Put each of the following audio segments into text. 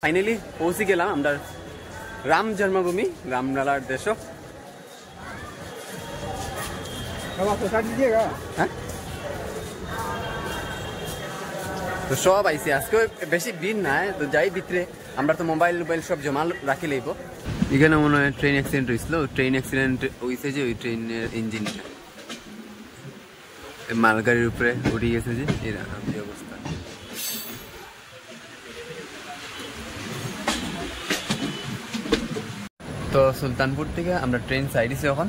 Finally পৌঁছে গেলাম আমরা রাম জন্মভূমি রামলালার দেশ। হ্যাঁ তো সব আইসি আজকে বেশি ভিড় নাই তো যাই ভিতরে আমরা তো মোবাইল সব জমা রাখি লইব। এখানে মনে হয় ট্রেন অ্যাক্সিডেন্ট হয়েছিল, ট্রেন অ্যাক্সিডেন্ট হয়েছে যে ওই ট্রেনের ইঞ্জিনটা মালগাড়ির উপরে উঠে গেছে যে এরকম যে অবস্থা। তো সুলতানপুর থেকে আমরা ট্রেন সাইডেছি এখন,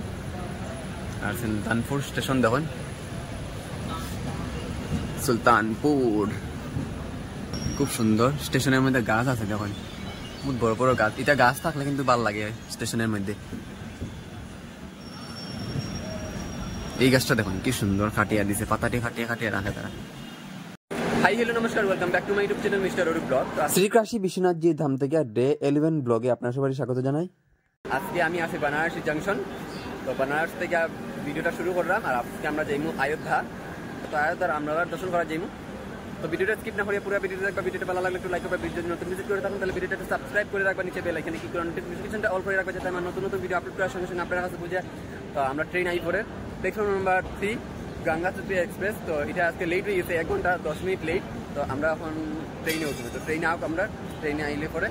আর সুলতানপুর স্টেশন দেখুন, সুলতানপুর খুব সুন্দর। স্টেশনের মধ্যে গাছ আছে দেখুন, বহুত বড় বড় গাছ। এটা গাছ থাকলে কিন্তু ভালো লাগে স্টেশনের মধ্যে। এই গাছটা দেখুন কি সুন্দর কাটিয়া দিছে, পাতাটি কাটিয়ে কাটিয়ে রাখে তারা। হাই হ্যালো নমস্কার, welcome back to my YouTube channel mister Arup blog. Shri Kashi Vishwanathji Dham থেকে ডে 11 ব্লগে আপনার সবাই স্বাগত জানাই। আজকে আমি আছি বানারসি জংশন। তো বানারস থেকে ভিডিওটা শুরু করলাম, আর আজকে আমরা যাইমু অযোধ্যা। তো অযোধ্যার রামলালার দর্শন করা যাইমু। তো ভিডিওটা স্কিপ না করে পুরো ভিডিওটা দেখবা। ভিডিওটা ভালো লাগলে একটু লাইক করবে, ভিডিও যদি নতুন ভিজিট করে থাকুন তাহলে ভিডিওটা সাবস্ক্রাইব করে রাখবা, নিচে বেল আইকনে ক্লিক করে নোটিফিকেশনটা অল করে রাখবা, যাতে আমার নতুন নতুন ভিডিও আপলোড করার সঙ্গে সঙ্গে আপনার কাছে বুঝে। তো আমরা ট্রেন আই পরে প্ল্যাটফর্ম নাম্বার 3 গঙ্গা সেতু এক্সপ্রেস। তো এটা আজকে লেট হয়ে গেছে, 1 ঘন্টা 10 মিনিট লেট। তো আমরা এখন ট্রেনে উঠবো। তো ট্রেনে আউক, আমরা ট্রেনে আইলে পরে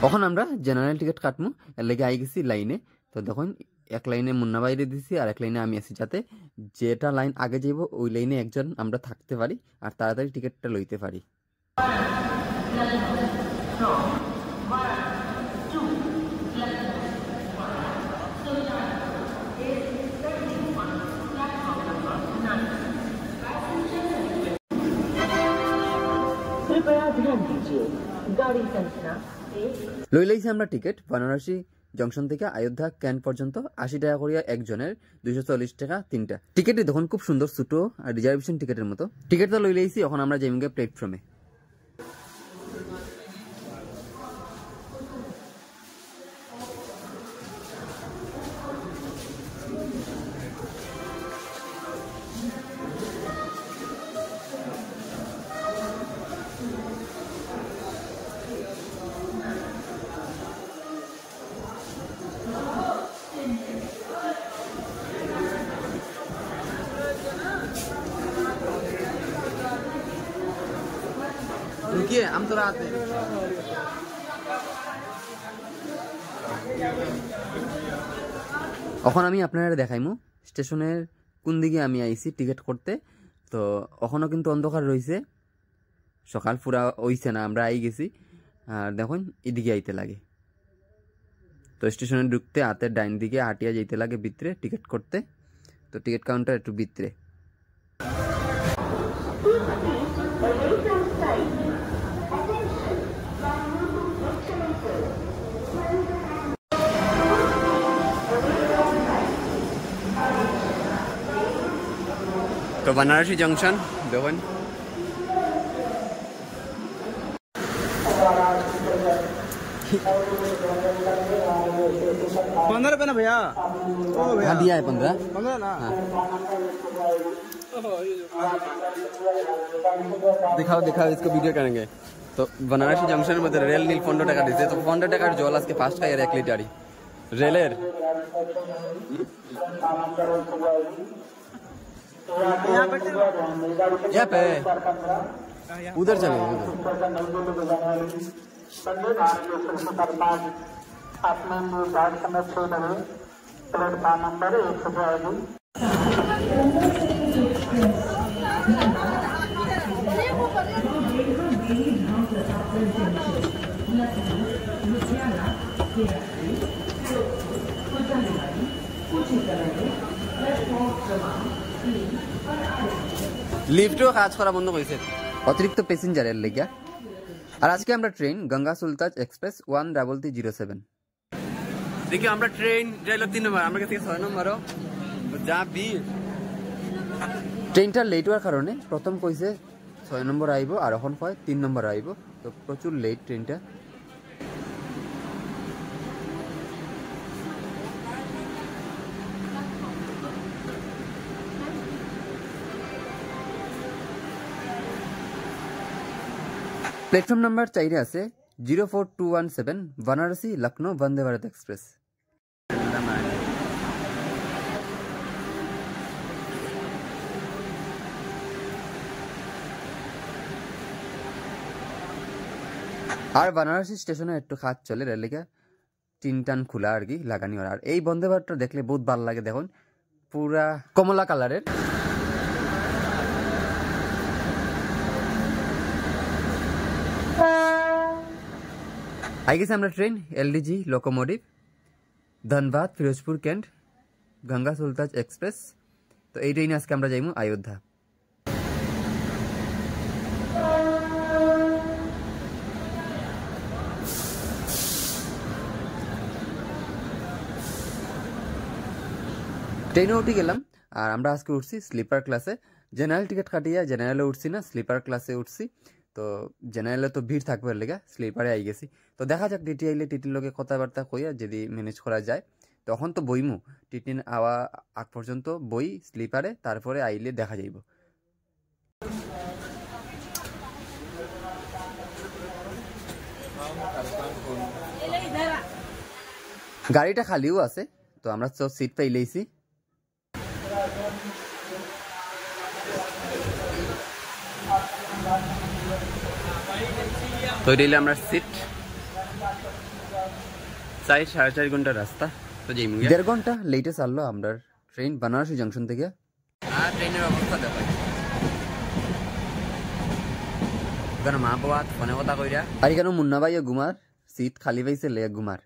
এখন আমরা জেনারেল টিকিট কাটমু, এর লেগে আই গেছি লাইনে। তো দেখুন এক লাইনে মুন্না বাইরে দিছি আর এক লাইনে আমি আছি, যাতে যেটা লাইন আগে যাইব ওই লাইনে একজন আমরা থাকতে পারি আর তাড়াতাড়ি টিকিটটা লইতে পারি। লই লাইছি আমরা টিকিট বানারসি জংশন থেকে অযোধ্যা ক্যান্ট পর্যন্ত 80 টাকা করিয়া একজনের, 240 টাকা 3টা। টিকিটটি দেখুন খুব সুন্দর, ছোট আর রিজার্ভেশন টিকিটের মতো। টিকিটটা লই লাইছি, এখন আমরা যাইমগে প্ল্যাটফর্মে। रुकिए हम तो आते हैं। এখন আমি আপনারা দেখাইমু স্টেশনের কোন দিকে আমি আইছি টিকিট করতে। তো এখনও কিন্তু অন্ধকার রয়েছে, সকাল পুরা হইছে না, আমরা আই গেছি। আর দেখুন এদিকে আইতে লাগে। তো স্টেশনে ঢুকতে হাতের ডাইন দিকে হাটিয়া যাইতে লাগে ভিতরে টিকিট করতে। তো টিকিট কাউন্টার একটু ভিতরে। তো বানারসি জংশন দেখুন, ₹15 ना भैया? हाँ दिया है 15 ना। दिखाओ दिखाओ, इसको वीडियो करेंगे। तो बनारसी जंक्शन में रेल नील 15 টাকা দিতে। তো 15 টাকার জল আজকে 5 টাকার 1 লিটারই রেলের। यहाँ पे उधर चले उधर। प्लेटफॉर्म नंबर 1 से जाएगी। লিফটও কাজ করা বন্ধ করেছে অতিরিক্ত প্যাসেঞ্জারের লেগে। আর আজকে আমরা ট্রেন গঙ্গা সুলতান এক্সপ্রেস 13307। দেখি আমরা ট্রেন রেলের 3 নম্বর, আমরা কাছে 6 নম্বরও যা ভিড়। ট্রেনটা লেট হওয়ার কারণে প্রথম কইছে 6 নম্বর আইব, আর এখন কয় 3 নম্বর আইব। তো প্রচুর লেট ট্রেনটা। প্ল্যাটফর্ম নাম্বার 4 আছে 04217 বানারসি লখনৌ বন্দে ভারত এক্সপ্রেস। আর বানারসি স্টেশনে একটু কাজ চলে, রেলিকা টিনটান খোলা আর কি লাগানি। আর এই বন্দে ভারতটা দেখলে বহুত ভালো লাগে, দেখুন পুরা কমলা কালারের। আই গেছে আমরা ট্রেন এলডিজি locomotive Dhanbad Firozpur cantt Ganga Sutlej express. তো এই ট্রেনে আজকে আমরা যাইমু অযোধ্যা। ট্রেনে উঠে গেলাম আর আমরা আজকে উঠছি স্লিপার ক্লাসে। জেনারেল টিকিট কাটিয়া জেনারেলে উঠছি না, স্লিপার ক্লাসে উঠছি। তো জেনারেলে তো ভিড় থাকবে লেগে স্লিপারে আই গেছি। তো দেখা যাক টিটি আইলে টিটির লোকে কথাবার্তা কইয়া যদি ম্যানেজ করা যায় তখন তো বইমু। টিটি আওয়া আগ পর্যন্ত বই স্লিপারে, তারপরে আইলে দেখা যাইব। গাড়িটা খালিও আছে, তো আমরা সব সিট পাইলেইছি। তো এটা আমরা সিট 4.5 ঘন্টা রাস্তা। তো যাই 1.5 ঘন্টা লেটে চাললো আমরা ট্রেন বানারসি জংশন থেকে। আর ট্রেনের অবস্থা দেখো, এখানে মা বাবা ফোনে কথা কইরা। আর এখানে মুন্না ভাইয়া ঘুমার সিট খালি পাইছে, লে ঘুমার।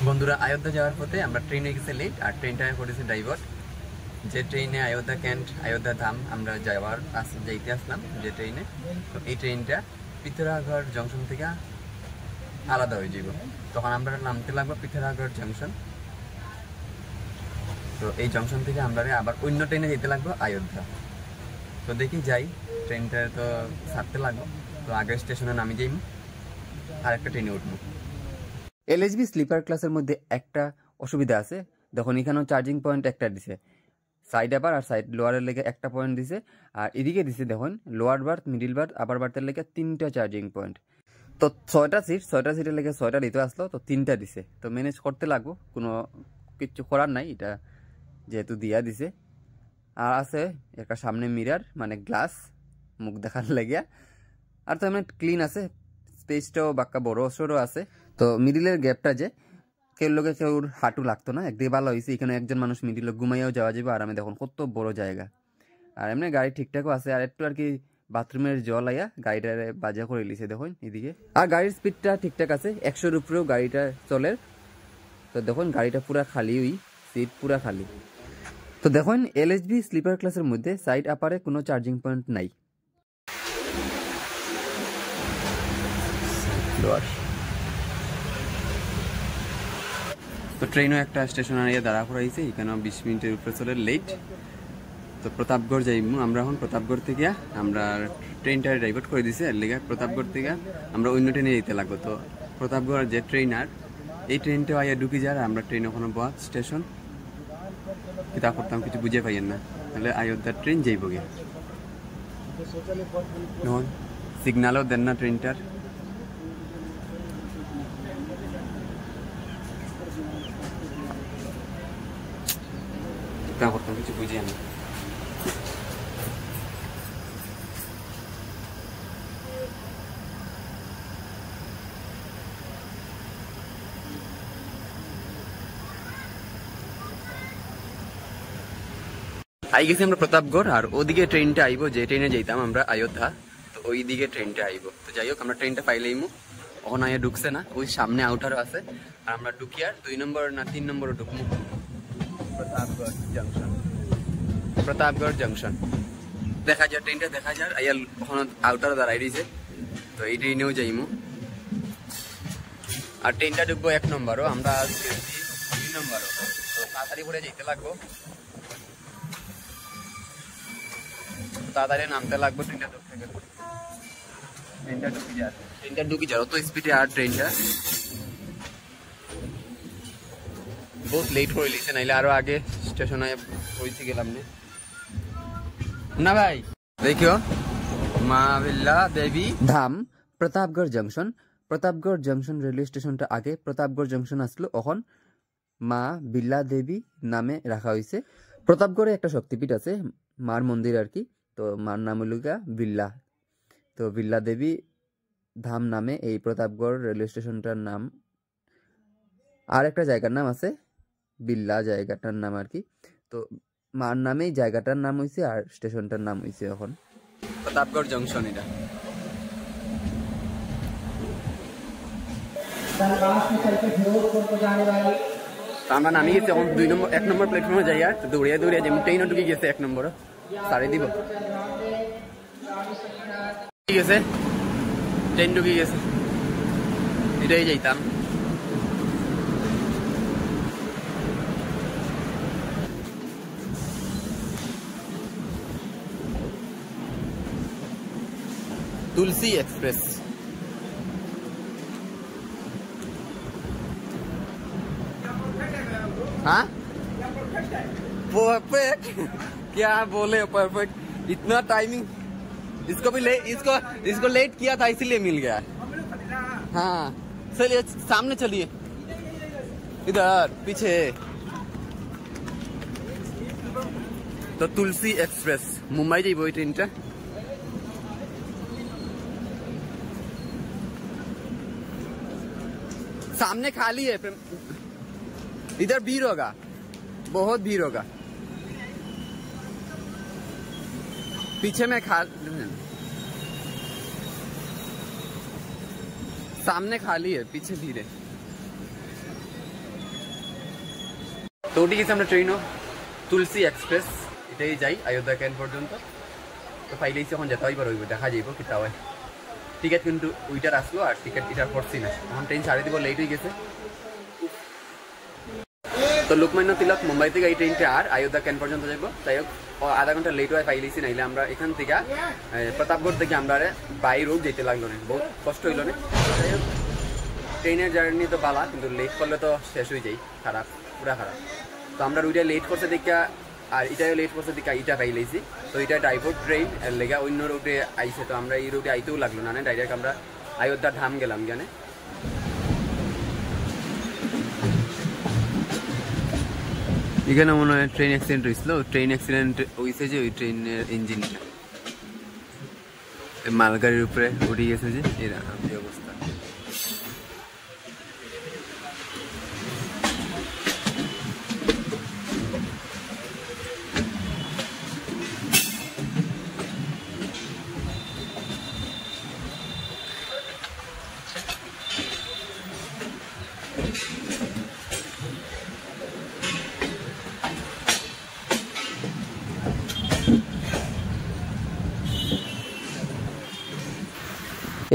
বন্ধুরা অযোধ্যা যাওয়ার পথে আমরা ট্রেনে গেছি লেট, আর ট্রেনটা করেছি ড্রাইভার। যে ট্রেনে অযোধ্যা ক্যান্ট অযোধ্যা ধাম আমরা যাইতে আসলাম যে ট্রেনে, তো এই ট্রেনটা পিথরাগড় জংশন থেকে আলাদা হয়ে যাব। তখন আমরা নামতে লাগবো পিথরাগড় জংশন। তো এই জংশন থেকে আমরা আবার অন্য ট্রেনে যেতে লাগবো অযোধ্যা। তো দেখি যাই, ট্রেনটা তো ছাড়তে লাগবো। তো আগের স্টেশনে নামি যাইব আর একটা ট্রেনে উঠবো। এলএসবি স্লিপার ক্লাসের মধ্যে একটা অসুবিধা আছে, দেখুন এখানেও চার্জিং পয়েন্ট একটা দিছে, সাইড আপার আর সাইড লোয়ারের লেগে একটা পয়েন্ট দিছে, আর এদিকে দিছে দেখুন লোয়ার বার্থ মিডিল বার্থ আপার বার্থের লেগে 3টা চার্জিং পয়েন্ট। তো 6টা সিটের লেগে 6টা দিতে আসলো, তো 3টা দিছে। তো ম্যানেজ করতে লাগবো, কোনো কিছু করার নাই, এটা যেহেতু দিয়া দিছে। আর আছে একটা সামনে মিরার মানে গ্লাস মুখ দেখার লেগে, আর তো এমনি ক্লিন আছে, স্পেসটাও বাক্কা বড় সড়ো আছে। তো মিডিলের গ্যাপটা যে কেউ লোকে কেউর হাঁটু লাগতো না, একদিকে ভালো হয়েছে। এখানে একজন মানুষ মিডিলে ঘুমাইয়াও যাওয়া যাবে আরামে, দেখুন কত বড় জায়গা। আর এমনি গাড়ি ঠিকঠাকও আছে, আর একটু আর কি বাথরুমের জল আইয়া গাড়িটারে বাজা করে লিছে দেখুন এদিকে। আর গাড়ির স্পিডটা ঠিকঠাক আছে, 100-র উপরেও গাড়িটা চলে। তো দেখুন গাড়িটা পুরা খালি, ওই সিট পুরা খালি। তো দেখুন এলএসবি স্লিপার ক্লাসের মধ্যে সাইড আপারে কোনো চার্জিং পয়েন্ট নাই। তো ট্রেনও একটা স্টেশন আনিয়ে দাঁড়া করাইছে, এখানেও 20 মিনিটের উপরে চলে লেট। তো প্রতাপগড় যাইমু আমরা এখন। প্রতাপগড় থেকে আমরা ট্রেনটা ডাইভার্ট করে দিছে, এর লেগে প্রতাপগড় থেকে আমরা অন্য ট্রেনে যেতে লাগবো। তো প্রতাপগড় যে ট্রেনার এই ট্রেনটা আইয়া ঢুকি যায়, আমরা ট্রেন ওখানে বহাত স্টেশন কিতা করতাম কিছু বুঝে পাইয়েন না, তাহলে অযোধ্যার ট্রেন যাইব গে। সিগনালও দেন না ট্রেনটার। কিতা করতাম কিছু বুঝে না। আই গেছি আমরা প্রতাপগড়, আর ওদিকে ট্রেনটা আইবো যে ট্রেনে যাইতাম আমরা অযোধ্যা, তো ওই দিকে ট্রেনটা আইবো। তো যাই হোক আমরা ট্রেনটা পাইলেইমু, ওখানে আইয়া ঢুকছে না, ওই সামনে আউটারও আছে, আর আমরা ঢুকি আর 2 নম্বর না 3 নম্বরও ঢুকমু। প্রতাপগড় জংশন, প্রতাপগড় জংশন দেখা যায়, ট্রেনটা দেখা যায়, আইয়া ওখানে আউটারও দাঁড়াই রয়েছে, তো এই ট্রেনেও যাইমু। আর ট্রেনটা ঢুকবো 1 নম্বরও, আমরা 2 নম্বরও, তো তাড়াতাড়ি করে যেতে লাগবো, তাড়াতাড়ি নামতে লাগবো। ট্রেনটা ঢুকতে গেলে ট্রেনটা ঢুকি যাও তো স্পিডে, আর ট্রেনটা বহুত লেট করে লিছে, নাইলে আরো আগে স্টেশনে পৌঁছে গেলাম না ভাই। দেখিও মা Belha Devi Dham Pratapgarh junction. Pratapgarh junction railway স্টেশনটা আগে প্রতাপগড় জংশন আসলো, এখন মা বিল্লা দেবী নামে রাখা হয়েছে। প্রতাপগড়ে একটা শক্তিপীঠ আছে, মার মন্দির আর কি, তো মার নাম হল বিল্লা, তো বিল্লা দেবী ধাম নামে এই প্রতাপগড় রেলওয়ে স্টেশনটার নাম। আর একটা জায়গার নাম আছে বিল্লা জায়গাটার নাম আর কি, তো মার নামেই জায়গাটার নাম হয়েছে আর স্টেশনটার নাম হয়েছে এখন প্রতাপগড় জংশন। এটা আমরা নামি গেছি এখন 1 নম্বর প্ল্যাটফর্মে যাই, আর দৌড়িয়ে দৌড়িয়ে যেমন ট্রেনও ঢুকে গেছে 1 নম্বর সারি দিব, ঠিক আছে ট্রেন ঢুকে গেছে, এটাই যাইতাম। तुलसी एक्सप्रेस, हाँ परफेक्ट, क्या बोले परफेक्ट, इतना टाइमिंग, इसको भी इसको लेट किया था इसीलिए मिल गया। हाँ चलिए सामने चलिए, इधर पीछे तो तुलसी एक्सप्रेस मुंबई যাইব এই ট্রেনটা। सामने खाली है, इधर भीड़ होगा, बहुत भीड़ होगा, पीछे में सामने खाली है, पीछे भीड़ है। তো উঠে গেছি আমরা ট্রেনও, তুলসী এক্সপ্রেস, এটাই যাই অযোধ্যা ক্যান্ট পর্যন্ত। তো ফাইলেইছি এখন যেতে হইবার হইব, দেখা যাইব কিতা হয়। টিকিট কিন্তু ওইটার আসলো, আর টিকিট এটার পড়ছি না, এখন ট্রেন ছাড়ে দিব, লেট হয়ে গেছে। তো লোকমান্য তিলক মুম্বাই থেকে এই ট্রেনটা আর অযোধ্যা ক্যান্ট পর্যন্ত যাইব, তাই হোক আধা ঘন্টা লেট হয় পাইলেছি, নাইলে আমরা এখান থেকে প্রতাপগড় থেকে আমরা বাই রোড যেতে লাগলো না, বহুত কষ্ট হইল না। যাই হোক ট্রেনের জার্নি তো পালা, কিন্তু লেট করলে তো শেষ হয়ে যাই, খারাপ পুরা খারাপ। তো আমরা ওইটা লেট করছে দেখা, আর এটাও লেট করছে দেখা, এটা পাইলেছি। তো এটা ডাইভার্ট ট্রেন এর লেগা অন্য রুটে আইছে, তো আমরা এই রুটে আইতেও লাগলো না, ডাইরেক্ট আমরা অযোধ্যা ধাম গেলাম। জানে এখানে মনে হয় ট্রেন অ্যাক্সিডেন্ট হয়েছিল, ট্রেন অ্যাক্সিডেন্ট হয়েছে যে ওই ট্রেনের ইঞ্জিনটা মালগাড়ির উপরে উঠে গেছে, যে এরকম অবস্থা।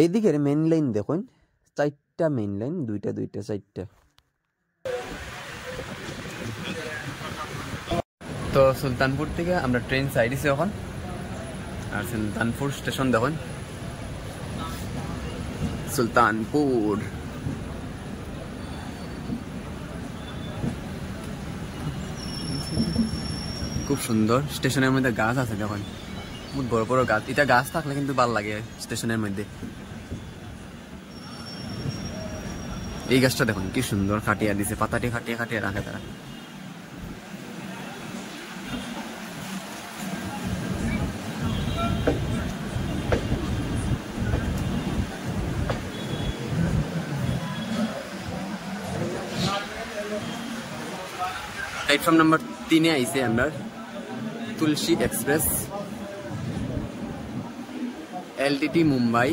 এইদিকের মেইন লাইন দেখুন, 4টা মেইন লাইন, 2টা 4টা। তো সুলতানপুর থেকে আমরা ট্রেন সাইডেছি এখন, আর সুলতানপুর স্টেশন দেখুন, সুলতানপুর। খুব সুন্দর, স্টেশনের মধ্যে গাছ আছে দেখুন, বহুত বড় বড় গাছ, এটা গাছ থাকলে কিন্তু ভালো লাগে স্টেশনের মধ্যে। এই গাছটা দেখুন কি সুন্দর কাটিয়া দিছে, পাতাটি কাটিয়ে কাটিয়ে রাখে তারা। প্ল্যাটফর্ম নাম্বার 3-এ আইছে আমরা, Tulsi express, LTT Mumbai,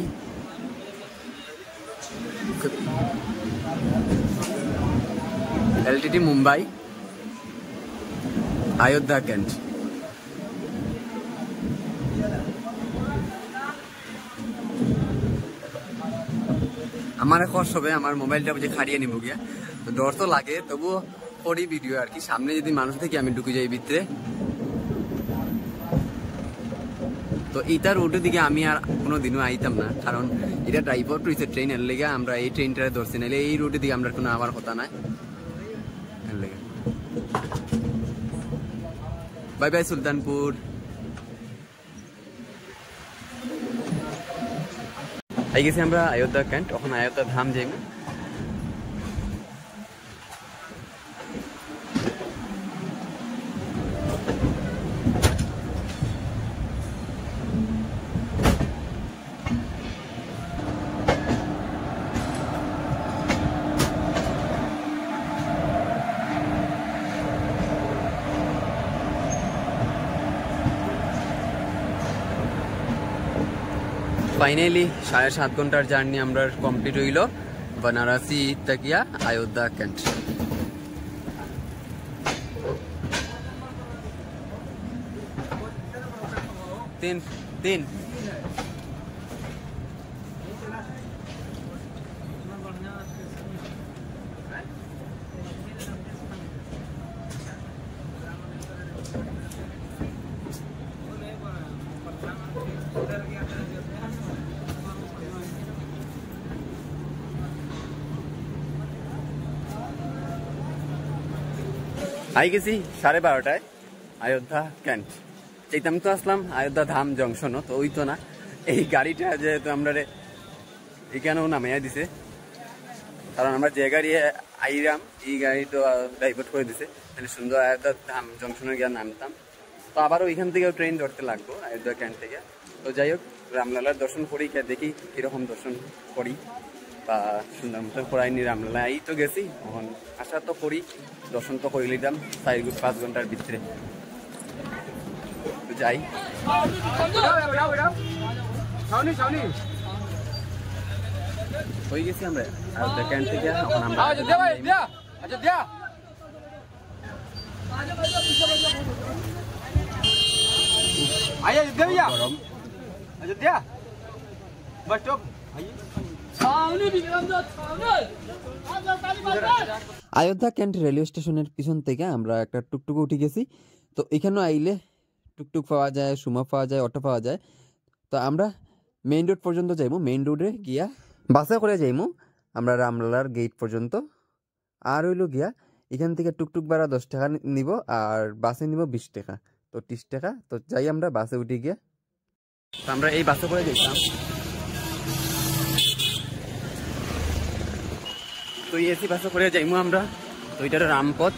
Ayodhya cantt. আমার কষ্ট হবে, আমার মোবাইলটা বুঝে খাড়িয়ে নিব গিয়া, তো ডর তো লাগে, তবুও করি ভিডিও আর কি। সামনে যদি মানুষ থেকে আমি ঢুকে যাই ভিতরে, তো এইটার রুটের দিকে আমি আর কোনোদিনও আইতাম না, কারণ এটা ড্রাইভার রয়েছে ট্রেনের লেগে, আমরা এই ট্রেনটা ধরছি, নাহলে এই রুটের দিকে আমরা কোনো আবার কথা নাই। Bye bye Sultanpur. আই গেছি আমরা অযোধ্যা ক্যান্ট, এখন অযোধ্যা ধাম যাইব। ফাইনালি 7.5 ঘন্টার জার্নি আমরা কমপ্লিট হইল, বানারসি তাকিয়া অযোধ্যা ক্যান্ট। তিন আই গেছি 12:30টায় অযোধ্যা ক্যান্ট। এইতাম তো আসলাম অযোধ্যা ধাম জংশনও, তো ওই তো না, এই গাড়িটা যেহেতু আমরা এখানেও নামাইয়া দিছে, কারণ আমরা যে গাড়ি আইরাম এই গাড়ি তো ডাইভার্ট করে দিছে, তাহলে সুন্দর অযোধ্যা ধাম জংশনে গিয়ে নামতাম। তো আবারও ওইখান থেকেও ট্রেন ধরতে লাগবো অযোধ্যা ক্যান্ট থেকে। তো যাই হোক, রামলালার দর্শন করি, দেখি কিরকম দর্শন করি, বা সুন্দর মতো করাইনি রামলালা। এই তো গেছি, এখন আশা তো করি দর্শন তো করে নিতাম 4-5 ঘন্টার ভিতরে। তো যাই, হয়ে গেছি আমরা অযোধ্যা ক্যান্ট থেকে। এখন আমরা অযোধ্যা ক্যান্ট রেলওয়ে স্টেশনের পিছন থেকে আমরা একটা টুকটুক উঠে গেছি। তো এখানেও আইলে টুকটুক পাওয়া যায়, সুমো পাওয়া যায়, অটো পাওয়া যায়। তো আমরা মেইন রোড পর্যন্ত যাইমু, মেইন রোডে গিয়া বাসে করে যাইমু আমরা রামলালার গেট পর্যন্ত। আর হইল গিয়া এখান থেকে টুকটুক ভাড়া 10 টাকা নিব, আর বাসে নিব 20 টাকা, তো 30 টাকা। তো যাই আমরা বাসে উঠে গিয়া, তো আমরা এই বাসে করে যাইতাম। তো এসি বাসে করে যাইমু আমরা, তো এটার রামপথ।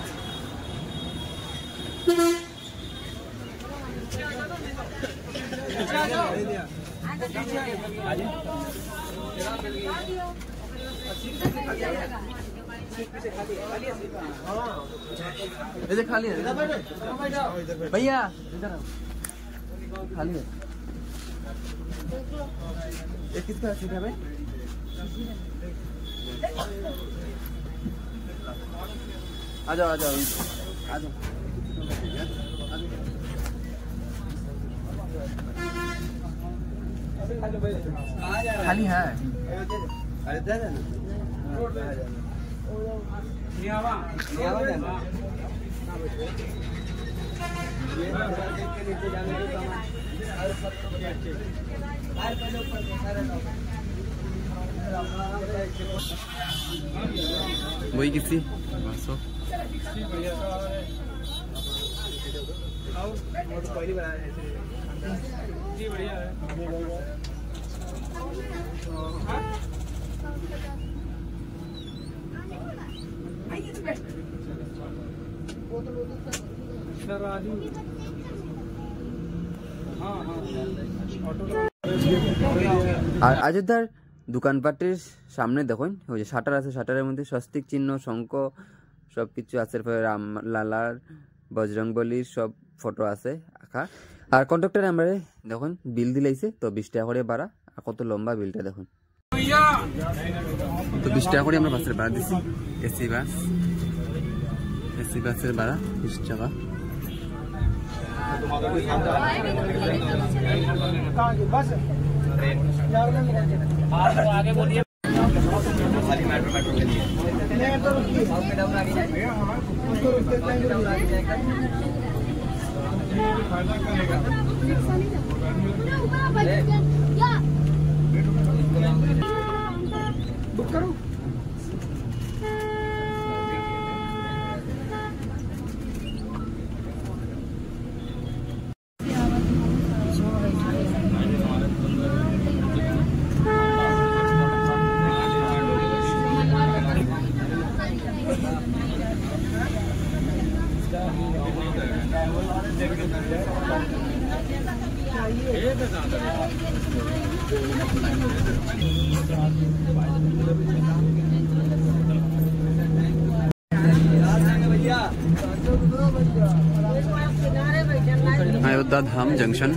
खाली है भैया, इधर खाली है। ये किसका सीट है भाई? आ जाओ आ जाओ आ जाओ, खाली है। अरे दे देना, वही किसी पहली बार जी, बढ़िया है। আর অযোধ্যার দোকানপাটের সামনে দেখুন ওই যে শাটার আছে, শাটারের মধ্যে স্বস্তিক চিহ্ন, শঙ্খ সবকিছু আছে। রামলালার বজরংবলীর সব ফটো আছে আঁকা। আর কন্ট্রাক্টর আমরা দেখুন বিল দিলাইছে, তো 20 টাকা করে ভাড়া। আর কত লম্বা বিলটা দেখুন। তো 20 টাকা করে আমরা বাসের ভাড়া দিচ্ছি। এসি বাসের ভাড়া 20 টাকা। बुक करो। अयोध्या धाम जंक्शन।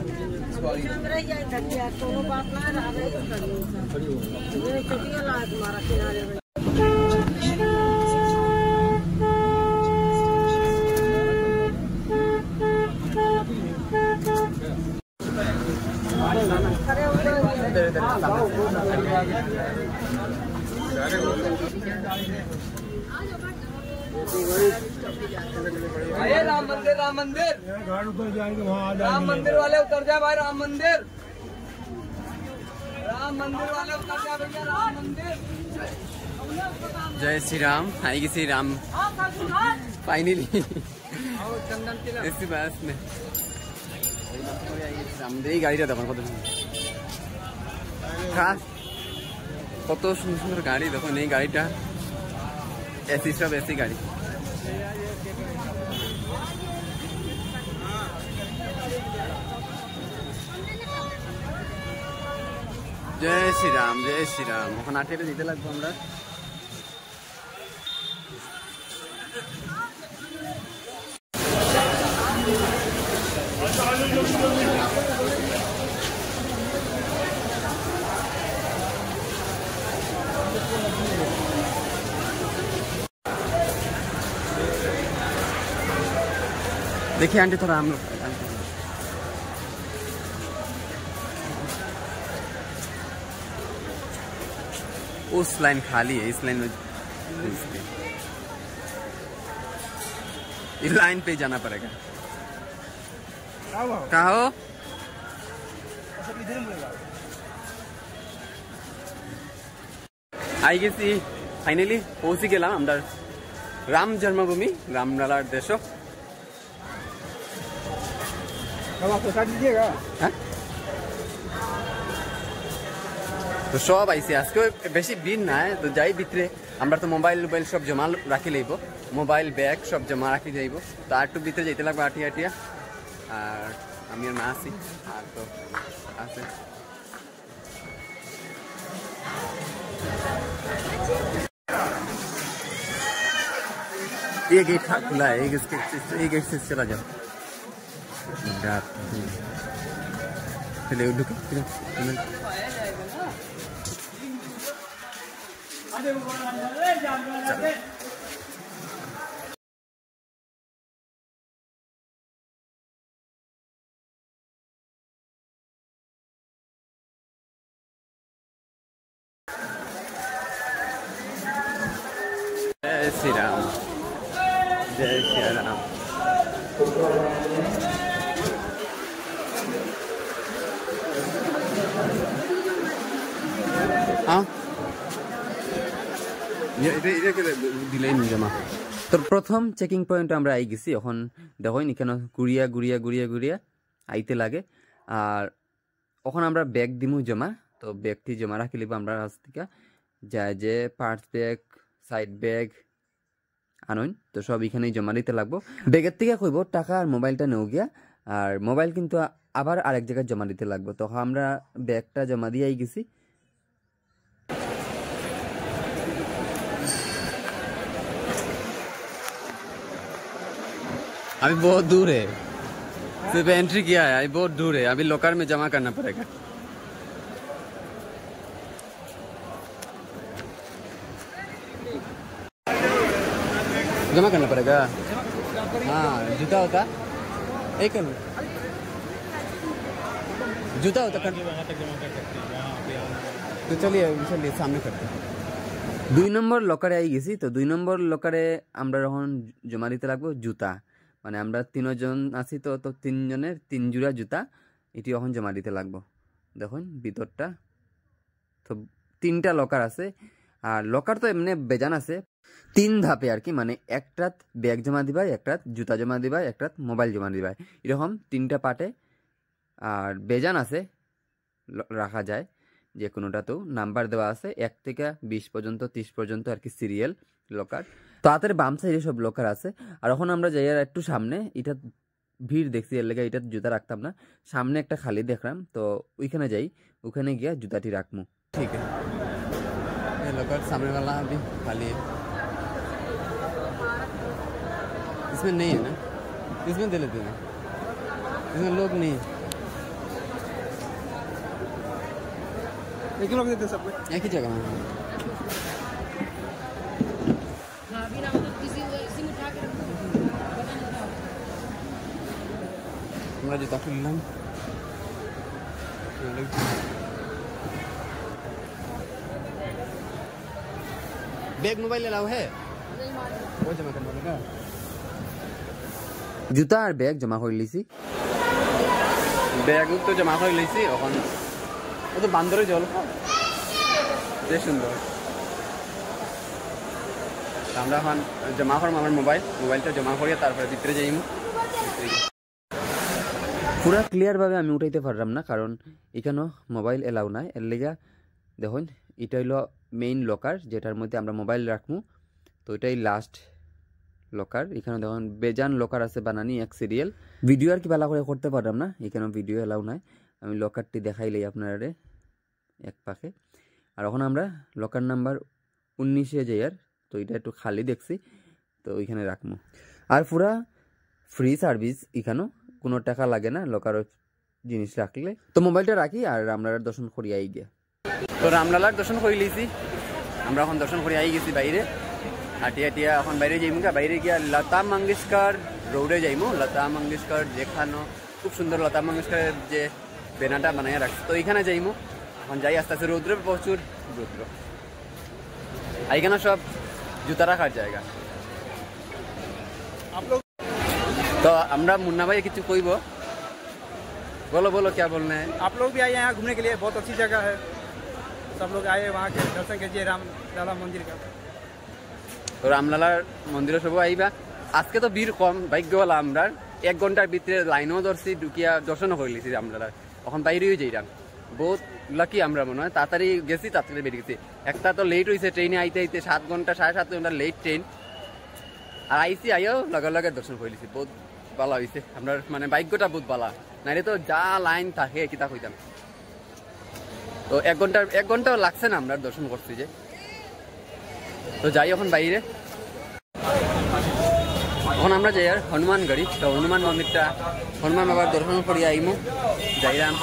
अरे राम मंदिर घाट उतर जाएंगे वहाँ। राम मंदिर वाले उतर जाए भाई। राम मंदिर वाले उतर जाए भैया। राम मंदिर। जय श्री राम। आएगी Shri Ram finally AC bus में এই গাড়িটা দেখুন কত সুন্দর সুন্দর গাড়ি দেখুন। এই গাড়িটা এসি সব এসি গাড়ি। জয় শ্রীরাম জয় শ্রীরাম। ওখানে আঠেরে দিতে লাগবো আমরা। देखिए आंटी थोड़ा हम लोग उस लाइन खाली है, इस लाइन में इस लाइन पे जाना पड़ेगा। कहा हो आई गेছি ফাইনালি পৌঁছে গেলাম আমরা রাম জন্মভূমি রামলালার দেশ। তো সব আইসি আজকে বেশি ভিড় নাই, তো যাই ভিতরে আমরা তো মোবাইল সব জমা রাখি লইব, মোবাইল ব্যাগ সব জমা রাখি যাইব। তো আর একটু ভিতরে যাইতে লাগবে আটিয়া আটিয়া। আর আমি আর মা আছি আর তো আছে ये गेट खुला है, ये गेट से चला जाओ। चले ढुके जय श्री राम जय श्री राम। তো প্রথম চেকিং পয়েন্ট আমরা আই গেছি। এখন দেখো এখানে ঘুরিয়া ঘুরিয়া ঘুরিয়া ঘুরিয়া আইতে লাগে। আর এখন আমরা ব্যাগ দিমু জমা, তো ব্যাগটি জমা রাখি লিব আমরা রাস্তা থেকে যা যে পার্টস ব্যাগ সাইড ব্যাগ আনইন, তো সব এখানেই জমা দিতে লাগবো। ব্যাগের থেকে কইব টাকা আর মোবাইলটা নেও গিয়া, আর মোবাইল কিন্তু আবার আরেক জায়গায় জমা দিতে লাগবো। তখন আমরা ব্যাগটা জমা দিয়ে আই গেছি। अभी बहुत दूर है, सिर्फ एंट्री किया है, अभी बहुत दूर है, अभी लॉकर में जमा करना पड़ेगा। जमा करना पड़ेगा। हाँ जूता होता एक जूता होता कर तो चलिए चलिए सामने करते हैं। 2 নম্বর লকারে আই গেছি। তো 2 নম্বর লকারে আমরা এখন জমা দিতে লাগবো জুতা, মানে আমরা 3 জন আছি, তো 3 জনের 3 জোড়া জুতা এটি এখন জমা দিতে লাগবো। দেখুন ভিতরটা তো 3টা লকার আছে, আর লকার তো এমনি বেজান আছে 3 ধাপে আর কি, মানে একটাত ব্যাগ জমা দিবাই, একটাত জুতা জমা দিবাই, একটাত মোবাইল জমা দিবাই, এরকম 3টা পার্টে। আর বেজান আছে রাখা যায়, যে কোনোটাতেও নাম্বার দেওয়া আছে 1 থেকে 20 পর্যন্ত 30 পর্যন্ত আর কি সিরিয়াল লকার। তো হাতের বাম সাইডে সব লকার আছে। আর এখন আমরা যাই আর একটু সামনে, এটা ভিড় দেখছি এর লেগে এটা জুতা রাখতাম না, সামনে একটা খালি দেখলাম, তো ওইখানে যাই, ওখানে গিয়ে জুতাটি রাখবো। ঠিক আছে, लॉकर सामने वाला अभी खाली है, इसमें नहीं है ना, इसमें दे लेते हैं, इसमें लोग नहीं है, एक ही लोग देते सब एक ही जगह। हमारा जूता खुलना बैग मोबाइल अलाउ है, वो जमा करना पड़ेगा। জুতা আর ব্যাগ জমা করে লিছি, ব্যাগ তো জমা করে লিছি। এখন ও তো বান্দরে জল বেশ সুন্দর। আমরা এখন জমা করলাম আমার মোবাইলটা জমা করিয়ে তারপরে ভিতরে যাইমু। পুরা ক্লিয়ার ভাবে আমি উঠাইতে পারলাম না, কারণ এখানেও মোবাইল এলাউ নাই। এর লেগা দেখুন এটা হলো মেইন লকার, যেটার মধ্যে আমরা মোবাইল রাখবো। তো এটাই লাস্ট লকার। এখানে দেখুন বেজান লকার আছে বানানি এক সিরিয়াল। ভিডিও আর কি ভালো করে করতে পারলাম না, এখানে ভিডিও এলাউ নাই। আমি লকারটি দেখাইলেই আপনারা এক পাখে। আর এখন আমরা লকার নাম্বার 19-এ যাই, আর তো এটা একটু খালি দেখছি, তো ওইখানে রাখবো। আর পুরা ফ্রি সার্ভিস, এখানেও কোনো টাকা লাগে না লকার জিনিস রাখলে। তো মোবাইলটা রাখি আর রামলালার দর্শন করি আই গিয়া। তো রামলালার দর্শন করে লিছি, আমরা এখন দর্শন করে আই গেছি বাইরে। হাটিয়া টিয়া এখন বাইরে যাইমু, বাইরে গিয়া লতা মঙ্গেশকর রোডে যাইমু। লতা মঙ্গেশকর যেখানো খুব সুন্দর লতা মঙ্গেশকরের যে বেনাটা বানাইয়া রাখছে, তো এইখানে যাইমু। এখন যাই আস্তে আস্তে, রৌদ্র প্রচুর রৌদ্র, এইখানে সব জুতা রাখার জায়গা। तो हमरा मुन्ना भाई किसी कोई बोलो बोलो क्या बोलना है। आप लोग भी आए यहाँ घूमने के लिए, बहुत अच्छी जगह है, सब लोग आए वहाँ के दर्शन कीजिए रामलाला मंदिर का। तो रामलाला मंदिर सब आईबा। आज के तो भीड़ कम, भाग्यवाला আমরা 1 ঘন্টার ভিতরে লাইনও ধরছি, ঢুকিয়া দর্শনও করে লিছি রামলালার। এখন বাইরেই যাইরাম, বহুত লাকি আমরা মনে হয়। তাড়াতাড়ি গেছি, তাড়াতাড়ি বেরিয়ে গেছি। একটা তো লেট হয়েছে ট্রেনে আইতে আইতে, 7 ঘন্টা 7.5 ঘন্টা লেট ট্রেন। আর আইসি আইও লগে লগে দর্শন করে লিছি, বহুত ভালো হয়েছে। আমরা মানে ভাগ্যটা বহুত ভালো, নাইলে তো যা লাইন থাকে কিতা কইতাম। তো 1 ঘন্টাও লাগছে না আমরা দর্শন করছি যে। তো যাই এখন বাইরে। এখন আমরা যাই আর হনুমানগড়ি। তো হনুমান মন্দিরটা, হনুমান বাবার দর্শন করি আইমু, যাইরাম।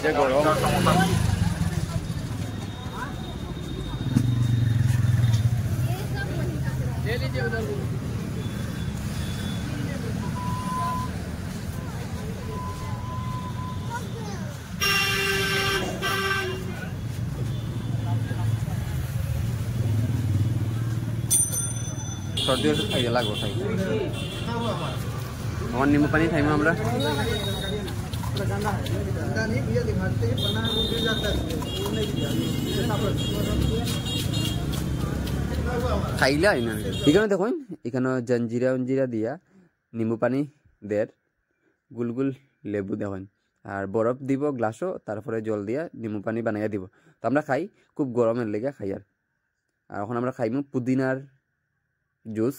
যে গরম, সর্দি ওষুধ খাইয়ে লাগবো খাই। আমার নিম্বু পানি খাইমু আমরা। খাইলে আইনা এখানে দেখুন, এখানে জঞ্জিরা উঞ্জিরা দিয়া নিম্বু পানি দের, গুলগুল লেবু দেখুন, আর বরফ দিব গ্লাসও, তারপরে জল দিয়া নিম্বু পানি বানাইয়া দিব। তো আমরা খাই, খুব গরমের লেগে খাই। আর এখন আমরা খাইমু পুদিনার जूस।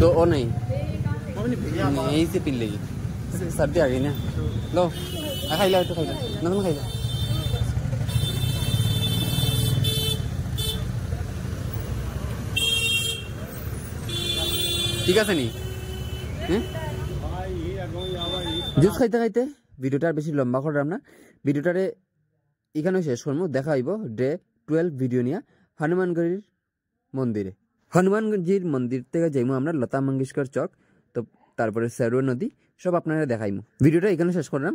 दो और नहीं, यहीं से पी लेगी, सर्दी आ गई ना। लो खाई ला, तो खाई ला ना, तुम खाई ला। ঠিক আছে নি হ্যাঁ জুস খাইতে খাইতে ভিডিওটা আর বেশি লম্বা করলাম না, ভিডিওটারে এখানে শেষ করবো। দেখা হইব ডে 12 ভিডিও নিয়ে হনুমানগড়ির মন্দিরে। হনুমানজির মন্দির থেকে যাইমু আমরা লতা মঙ্গেশকর চক, তো তারপরে সেরুয়া নদী, সব আপনারা দেখাইমু। ভিডিওটা এখানে শেষ করলাম।